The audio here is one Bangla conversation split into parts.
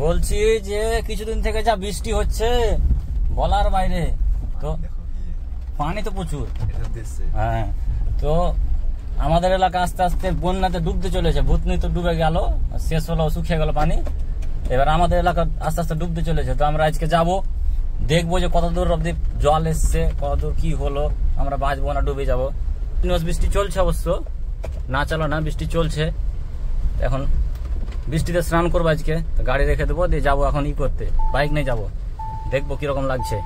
বলছি যে কিছুদিন থেকে যা বৃষ্টি হচ্ছে বলার বাইরে, তো পানি তো প্রচুর। হ্যাঁ, তো আমাদের এলাকা আস্তে আস্তে বন্যাতে ডুবতে চলেছে। ভূতনি তো ডুবে গেল, শেষ হলো, শুকিয়ে গেল পানি। এবার আমাদের এলাকা আস্তে আস্তে ডুবতে চলেছে। তো আমরা আজকে যাব, দেখবো যে কত দূর অব্দি জল এসছে, কত দূর কি হলো। আমরা বাঁচবো না ডুবে যাবো। বৃষ্টি চলছে, অবশ্য না চলো না, বৃষ্টি চলছে। এখন বৃষ্টিতে স্নান করবো আজকে, তো গাড়ি রেখে দেবো, দিয়ে যাবো এখন করতে, বাইক নিয়ে যাবো, দেখবো কিরকম লাগছে।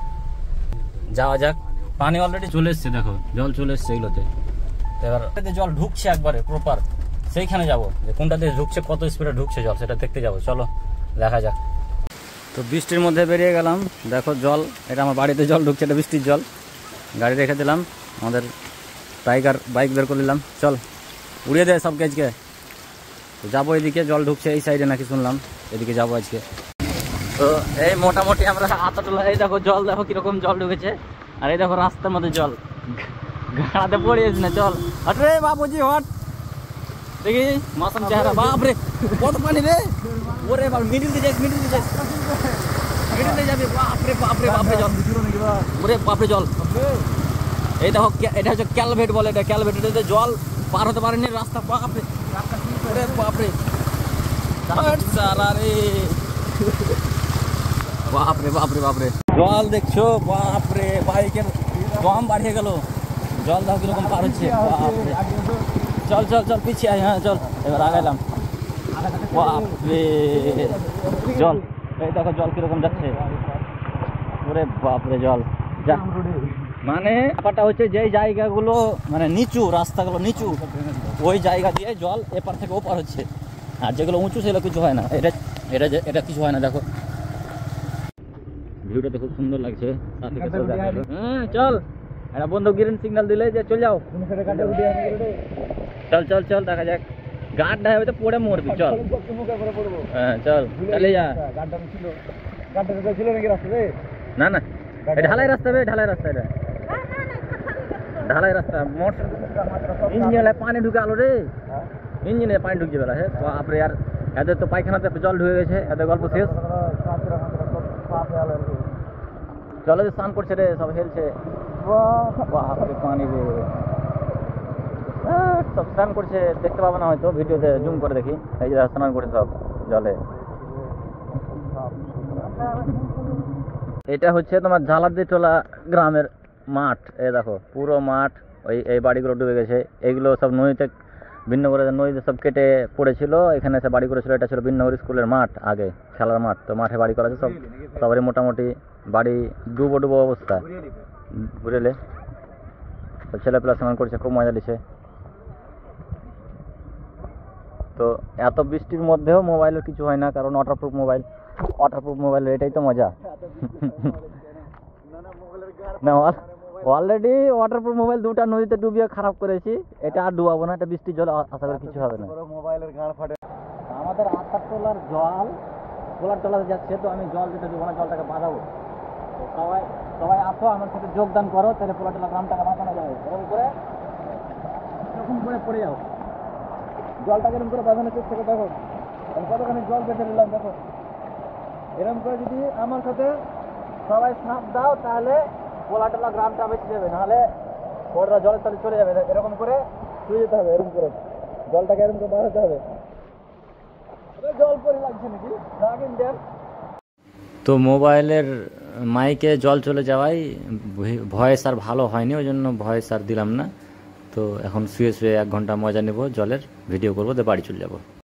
যাওয়া যাক। পানি অলরেডি চলে এসছে, দেখো জল চলে এসছে এগুলোতে। এবার জল ঢুকছে একবারে প্রপার, সেইখানে যাবো, যে কোনটাতে ঢুকছে, কত স্পিডে ঢুকছে জল, সেটা দেখতে যাবো। চলো দেখা যাক। তো বৃষ্টির মধ্যে বেরিয়ে গেলাম, দেখো জল, এটা আমার বাড়িতে জল ঢুকছে, এটা বৃষ্টির জল। গাড়ি রেখে দিলাম, আমাদের টাইগার বাইক বের করে নিলাম, চল উড়িয়ে দেয় সব আজকে। তো যাবো এদিকে, জল ঢুকছে এই সাইডে নাকি শুনলাম, এদিকে যাবো আজকে। তো এই মোটামুটি আমরা আতাটোলা, এই দেখো জল, দেখো কিরকম জল ঢুকেছে। আর এই দেখো রাস্তার মধ্যে জল, গাড়াতে পড়িয়েছি না, চল হট রে বাবুজি হট। দেখি মাসাম চেহারা, বাপরে কত পানি রে, ওরে বাপ, মিডিল দিয়ে যাস, মিডিল দিয়ে যাস, মিডিল দিয়ে যাবে, বাপরে বাপরে বাপরে জল, ওরে বাপরে জল। এই দেখো এটা হচ্ছে ক্যালভেট বলে, এটা ক্যালভেট, এটাতে জল পার হতে পারেনি রাস্তা, বাপরে ওরে বাপরে সারা রে, বাপরে বাপরে বাপরে জল দেখছো, বাপরে বাইকের দম বাড়িয়ে গেল, জল দাও কিরকম পার হচ্ছে, বাপরে। চল চল চল পিছিয়ে আয়, হ্যাঁ চল, এবার আগাইলাম, বাপরে জল, এই দেখো জল কিরকম যাচ্ছে, ওরে বাপরে জল যা। মানে ব্যাপারটা হচ্ছে যে জায়গাগুলো মানে নিচু, রাস্তাগুলো নিচু, ওই জায়গা দিয়ে জল এপার থেকে ওপার হচ্ছে। আর যেগুলো উঁচু সেগুলো কিছু হয় না, এটা এটা এটা কিছু হয় না। দেখো ভিউটা খুব সুন্দর লাগছে। হ্যাঁ চল, একটা বন্ধু গ্রিন সিগন্যাল দিলে যে চল যাও, চল চল চল দেখা যাক। গাড়টা হবে তো পড়ে মরবি, চল হ্যাঁ চল চলে যা। না না ঢালাই রাস্তা, ঢালাই রাস্তা, এটা ঢালাই রাস্তা। মোটর ইঞ্জিনে পানি ঢুকে আলো রে, ইঞ্জিনে পানি ঢুকে বেলা, হ্যাঁ বাপরে। আর এদের তো পায়খানাতে জল ঢুকে গেছে, এদের গল্প শেষ। জলে যে স্নান করছে রে, সব হেলছে, বাপরে পানি রে, সব স্নান করছে, দেখতে পাবো না হয়তো ভিডিওতে, জুম করে দেখি। এই যে স্নান করে সব জলে। এটা হচ্ছে তোমার ঝালারদিটোলা গ্রামের মাঠ, এই দেখো পুরো মাঠ, ওই এই বাড়িগুলো ডুবে গেছে। এইগুলো সব নদীতে, ভিন্ন করে নদীতে সব কেটে পড়েছিল, এখানে এসে বাড়ি করেছিল। এটা ছিল ভিন্নগর স্কুলের মাঠ, আগে খেলার মাঠ, তো মাঠে বাড়ি করা আছে সব, সবারই মোটামুটি বাড়ি ডুবো ডুবো অবস্থা, বুঝলে। তো ছেলেপেলা স্নান করছে, খুব মজা দিচ্ছে। তো এত বৃষ্টির মধ্যেও মোবাইলের কিছু হয় না, কারণ ওয়াটারপ্রুফ মোবাইল, ওয়াটারপ্রুফ মোবাইল, এটাই তো মজা। না অলরেডি ওয়াটারপ্রুফ মোবাইল দুটা নদীতে ডুবিয়ে খারাপ করেছি, এটা আর ডুবাবো না, এটা বৃষ্টির জল, আশা করি কিছু হবে না। মোবাইলের গাঁড় ফাটে। আমাদের আতাটোলার জল তোলার তোলাতে যাচ্ছে, তো আমি জল দিতে দেবো না, জলটাকে বাঁধাবো। তো সবাই সবাই আসো আমার সাথে যোগদান করো, তাহলে পোলাটোলা গ্রামটাকে বাঁচানো যাবে। এরকম করে পড়ে যাও, জলটাকে এরকম করে বাঁধানোর চেষ্টা করে দেখো, আমি কতখানি জল বেঁধে নিলাম দেখো। এরকম করে যদি আমার সাথে সবাই স্নাপ দাও, তাহলে পোলাটোলা গ্রামটা বেঁচে যাবে, নাহলে ওরা জলের তলে চলে যাবে। এরকম করে শুয়ে যেতে হবে, এরকম করে জলটাকে এরকম করে বাঁধাতে হবে। জল পরে লাগছে নাকি দেন। তো মোবাইলের মাইকে জল চলে যাওয়ায় ভয়েস আর ভালো হয়নি, ওই জন্য ভয়েস আর দিলাম না। তো এখন শুয়ে শুয়ে 1 ঘন্টা মজা নেব, জলের ভিডিও করবো, দিয়ে বাড়ি চলে যাবো।